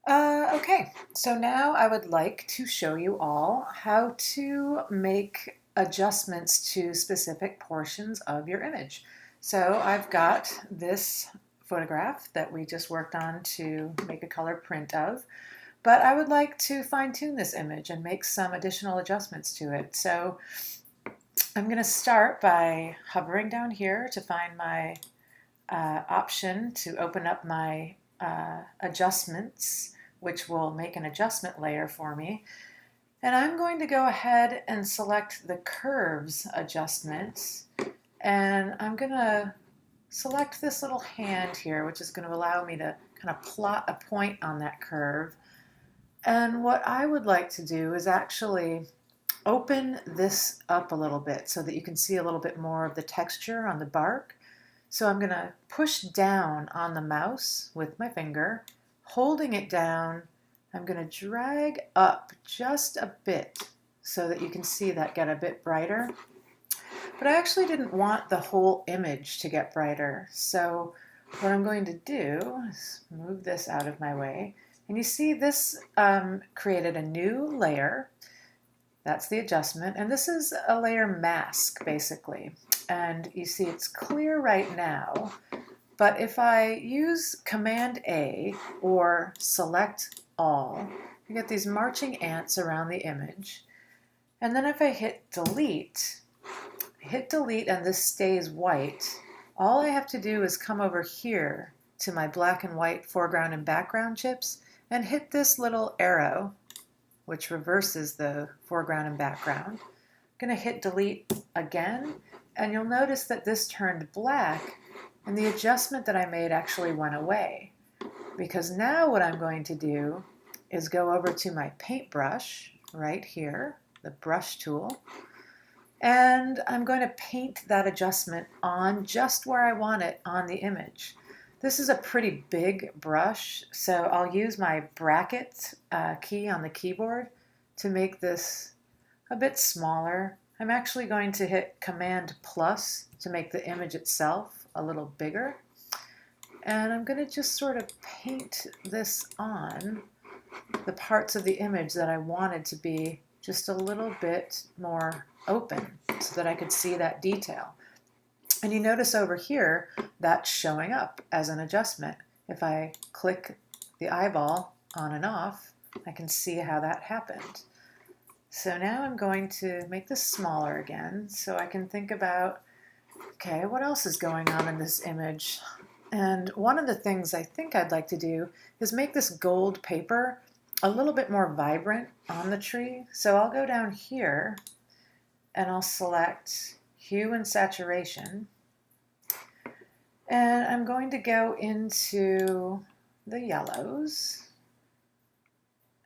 Okay, so now I would like to show you all how to make adjustments to specific portions of your image. So I've got this photograph that we just worked on to make a color print of, but I would like to fine-tune this image and make some additional adjustments to it. So I'm going to start by hovering down here to find my option to open up my adjustments, which will make an adjustment layer for me. And I'm going to go ahead and select the curves adjustment. And I'm going to select this little hand here, which is going to allow me to kind of plot a point on that curve. And what I would like to do is actually open this up a little bit so that you can see a little bit more of the texture on the bark. So I'm going to push down on the mouse with my finger, holding it down. I'm going to drag up just a bit so that you can see that get a bit brighter. But I actually didn't want the whole image to get brighter. So what I'm going to do is move this out of my way. And you see this created a new layer. That's the adjustment. And this is a layer mask, basically. And you see it's clear right now. But if I use Command A or Select All, you get these marching ants around the image. And then if I hit delete and this stays white, all I have to do is come over here to my black and white foreground and background chips and hit this little arrow, which reverses the foreground and background. I'm going to hit delete again, and you'll notice that this turned black, and the adjustment that I made actually went away. Because now what I'm going to do is go over to my paintbrush right here, the brush tool, and I'm going to paint that adjustment on just where I want it on the image. This is a pretty big brush, so I'll use my bracket key on the keyboard to make this a bit smaller. I'm actually going to hit Command plus to make the image itself a little bigger. And I'm going to just sort of paint this on the parts of the image that I wanted to be just a little bit more open so that I could see that detail. And you notice over here that's showing up as an adjustment. If I click the eyeball on and off, I can see how that happened. So now I'm going to make this smaller again so I can think about, okay, what else is going on in this image? And one of the things I think I'd like to do is make this gold paper a little bit more vibrant on the tree. So I'll go down here and I'll select Hue and Saturation. And I'm going to go into the yellows.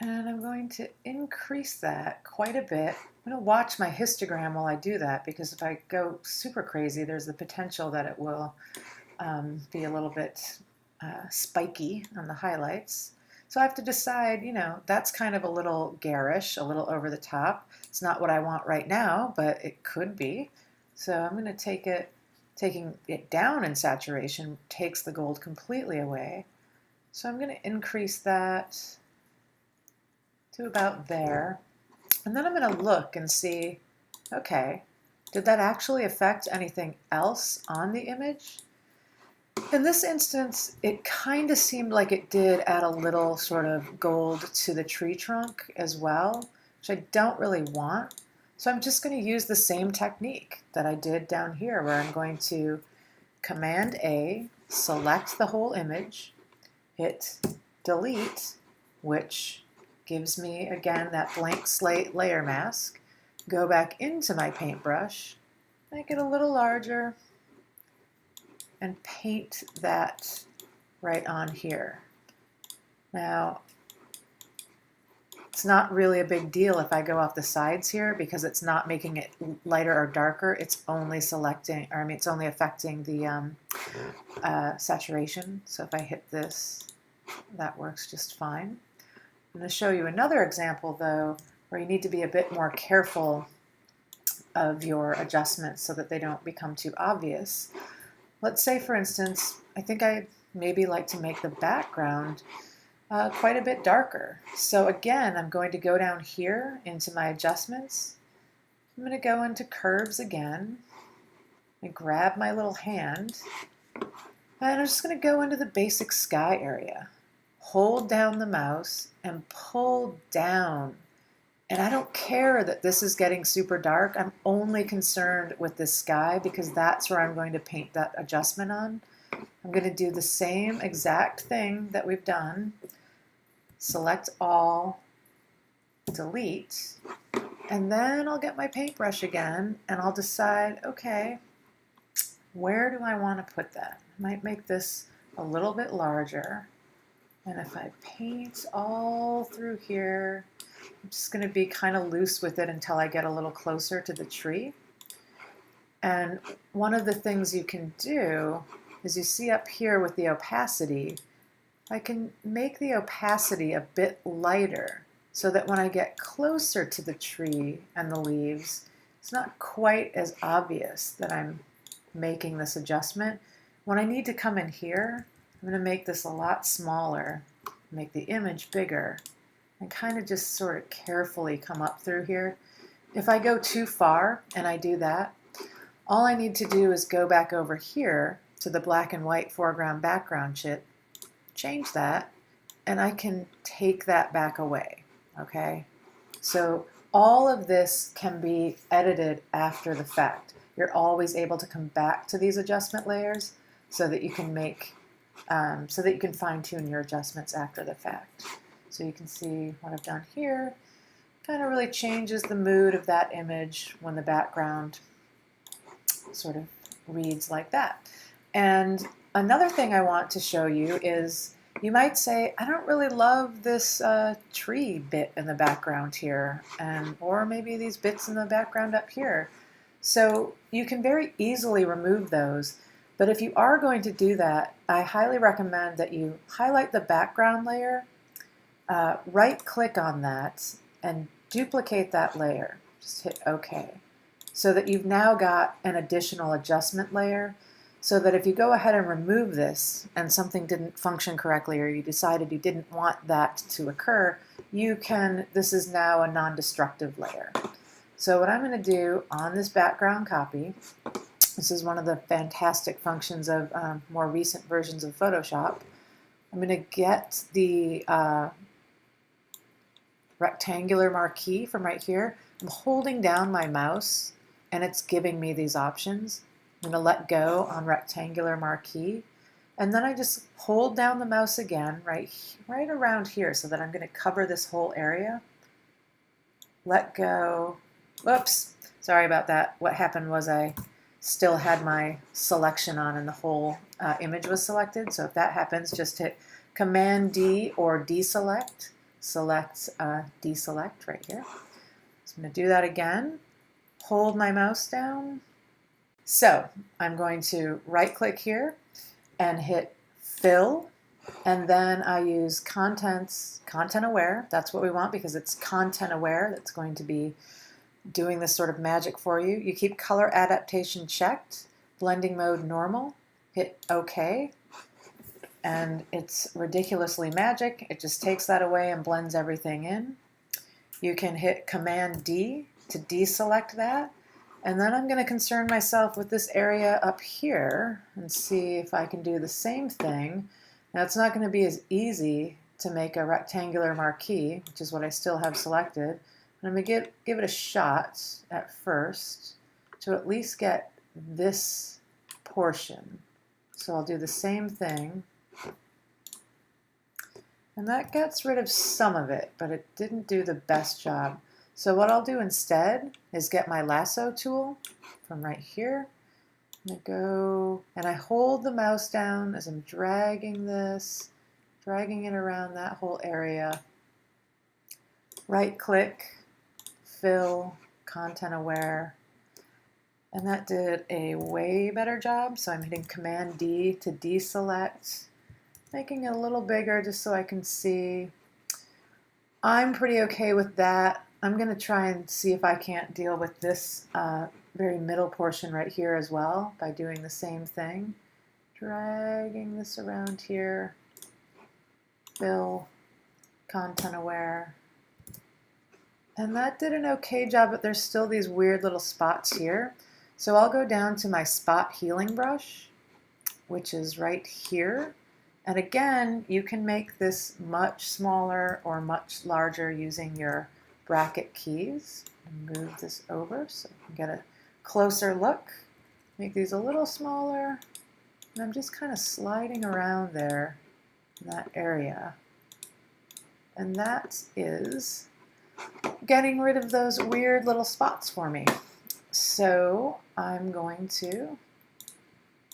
And I'm going to increase that quite a bit. I'm going to watch my histogram while I do that, because if I go super crazy, there's the potential that it will be a little bit spiky on the highlights. So I have to decide, that's kind of a little garish, a little over the top. It's not what I want right now, but it could be. So I'm going to taking it down in saturation takes the gold completely away. So I'm going to increase that to about there. And then I'm going to look and see, okay, did that actually affect anything else on the image? In this instance, it kind of seemed like it did add a little sort of gold to the tree trunk as well, which I don't really want. So I'm just going to use the same technique that I did down here, where I'm going to Command A, select the whole image, hit delete, which gives me, again, that blank slate layer mask, go back into my paintbrush, make it a little larger, and paint that right on here. Now, it's not really a big deal if I go off the sides here, because it's not making it lighter or darker. It's only selecting, or it's only affecting the saturation. So if I hit this, that works just fine. I'm going to show you another example, though, where you need to be a bit more careful of your adjustments so that they don't become too obvious. Let's say, for instance, I think I maybe like to make the background quite a bit darker. So again, I'm going to go down here into my adjustments. I'm going to go into curves again and grab my little hand, and I'm just going to go into the basic sky area. Hold down the mouse and pull down. And I don't care that this is getting super dark. I'm only concerned with this sky because that's where I'm going to paint that adjustment on. I'm going to do the same exact thing that we've done. Select all, delete, and then I'll get my paintbrush again and I'll decide, okay, where do I want to put that? I might make this a little bit larger. And if I paint all through here, I'm just going to be kind of loose with it until I get a little closer to the tree. And one of the things you can do is you see up here with the opacity, I can make the opacity a bit lighter so that when I get closer to the tree and the leaves, it's not quite as obvious that I'm making this adjustment. When I need to come in here, I'm going to make this a lot smaller, make the image bigger, and kind of just sort of carefully come up through here. If I go too far and I do that, all I need to do is go back over here to the black and white foreground background chip, change that, and I can take that back away, okay? So all of this can be edited after the fact. You're always able to come back to these adjustment layers so that you can make, so that you can fine tune your adjustments after the fact. So you can see what I've done here kind of really changes the mood of that image when the background sort of reads like that. And another thing I want to show you is you might say, I don't really love this tree bit in the background here, or maybe these bits in the background up here. So you can very easily remove those. But if you are going to do that, I highly recommend that you highlight the background layer, right-click on that, and duplicate that layer. Just hit OK. So that you've now got an additional adjustment layer, so that if you go ahead and remove this and something didn't function correctly or you decided you didn't want that to occur, this is now a non-destructive layer. So what I'm going to do on this background copy, this is one of the fantastic functions of more recent versions of Photoshop, I'm going to get the rectangular marquee from right here. I'm holding down my mouse and it's giving me these options. I'm going to let go on rectangular marquee, and then I just hold down the mouse again right around here so that I'm going to cover this whole area. Let go. Whoops, sorry about that. What happened was I still had my selection on and the whole image was selected. So if that happens, just hit Command D or deselect. Select deselect right here. So I'm going to do that again. Hold my mouse down. So I'm going to right-click here and hit Fill, and then I use Content Aware. That's what we want because it's Content Aware that's going to be doing this sort of magic for you. You keep Color Adaptation checked, Blending Mode Normal, hit OK, and it's ridiculously magic. It just takes that away and blends everything in. You can hit Command D to deselect that. And then I'm going to concern myself with this area up here and see if I can do the same thing. Now it's not going to be as easy to make a rectangular marquee, which is what I still have selected. I'm going to give it a shot at first to at least get this portion. So I'll do the same thing. And that gets rid of some of it, but it didn't do the best job. So what I'll do instead is get my lasso tool from right here. I'm going to go, and I hold the mouse down as I'm dragging this, dragging it around that whole area. Right click, Fill, Content Aware, and that did a way better job. So I'm hitting Command D to deselect, making it a little bigger just so I can see. I'm pretty okay with that. I'm going to try and see if I can't deal with this very middle portion right here as well by doing the same thing. Dragging this around here, fill, content aware. And that did an okay job, but there's still these weird little spots here. So I'll go down to my spot healing brush, which is right here. And again, you can make this much smaller or much larger using your bracket keys. Move this over so you can get a closer look. Make these a little smaller. And I'm just kind of sliding around there in that area. And that is getting rid of those weird little spots for me. So I'm going to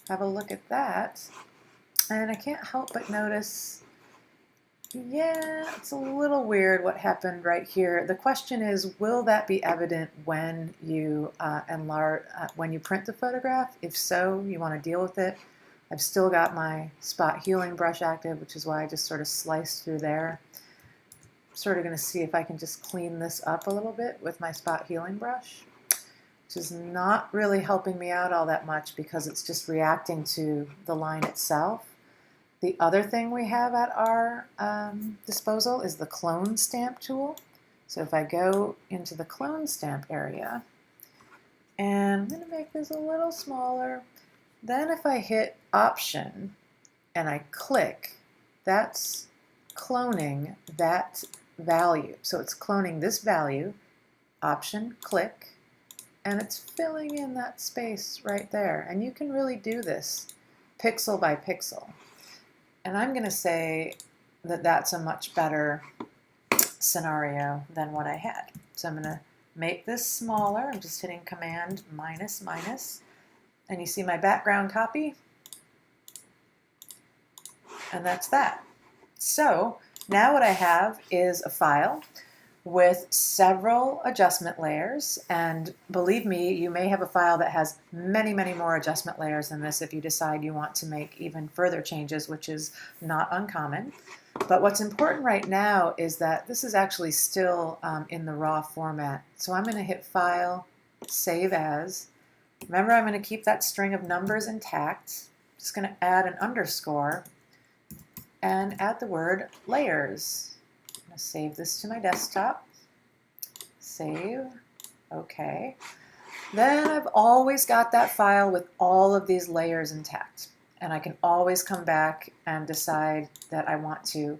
have a look at that. And I can't help but notice, yeah, it's a little weird what happened right here. The question is, will that be evident when you when you print the photograph? If so, you want to deal with it. I've still got my spot healing brush active, which is why I just sort of sliced through there. I'm sort of going to see if I can just clean this up a little bit with my spot healing brush, which is not really helping me out all that much because it's just reacting to the line itself. The other thing we have at our disposal is the clone stamp tool. So if I go into the clone stamp area, and I'm going to make this a little smaller, then if I hit Option and I click, that's cloning that value. So it's cloning this value, Option, click, and it's filling in that space right there. And you can really do this pixel by pixel. And I'm going to say that that's a much better scenario than what I had. So I'm going to make this smaller. I'm just hitting Command minus minus. And you see my background copy. And that's that. So now what I have is a file with several adjustment layers, and believe me, you may have a file that has many, many more adjustment layers than this if you decide you want to make even further changes, which is not uncommon. But what's important right now is that this is actually still in the raw format. So I'm going to hit File, Save As. Remember, I'm going to keep that string of numbers intact. Just going to add an underscore and add the word layers. I'm going to save this to my desktop. Save. Okay. Then I've always got that file with all of these layers intact. And I can always come back and decide that I want to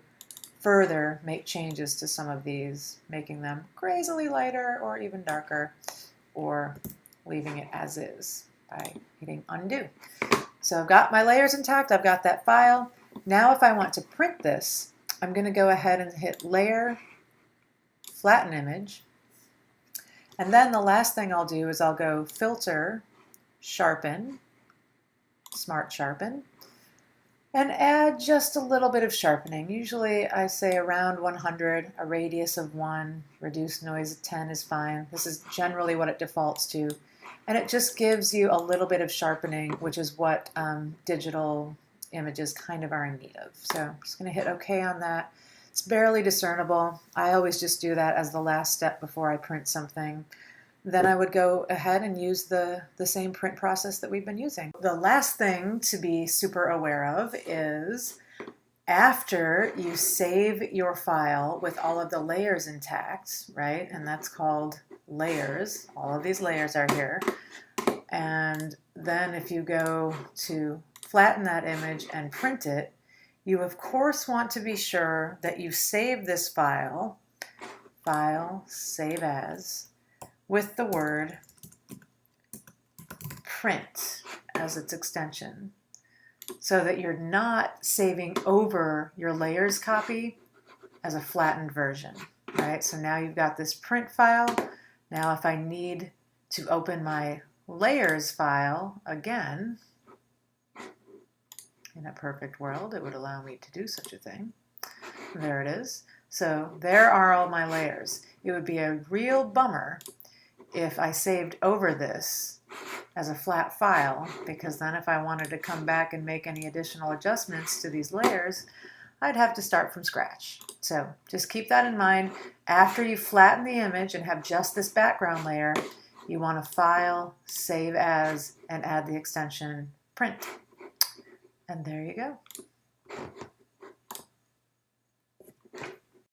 further make changes to some of these, making them crazily lighter or even darker, or leaving it as is by hitting undo. So I've got my layers intact, I've got that file. Now if I want to print this, I'm going to go ahead and hit Layer, Flatten Image, and then the last thing I'll do is I'll go Filter, Sharpen, Smart Sharpen, and add just a little bit of sharpening. Usually I say around 100, a radius of 1, reduced noise of 10 is fine. This is generally what it defaults to. And it just gives you a little bit of sharpening, which is what digital images kind of are in need of. So I'm just going to hit OK on that. It's barely discernible. I always just do that as the last step before I print something. Then I would go ahead and use the same print process that we've been using. The last thing to be super aware of is after you save your file with all of the layers intact, right? And that's called layers. All of these layers are here. And then if you go to flatten that image and print it, you of course want to be sure that you save this file, File, Save As, with the word print as its extension, so that you're not saving over your layers copy as a flattened version, right? So now you've got this print file. Now if I need to open my layers file again, in a perfect world, it would allow me to do such a thing. There it is. So there are all my layers. It would be a real bummer if I saved over this as a flat file, because then if I wanted to come back and make any additional adjustments to these layers, I'd have to start from scratch. So just keep that in mind. After you flatten the image and have just this background layer, you want to File, Save As, and add the extension Print. And there you go.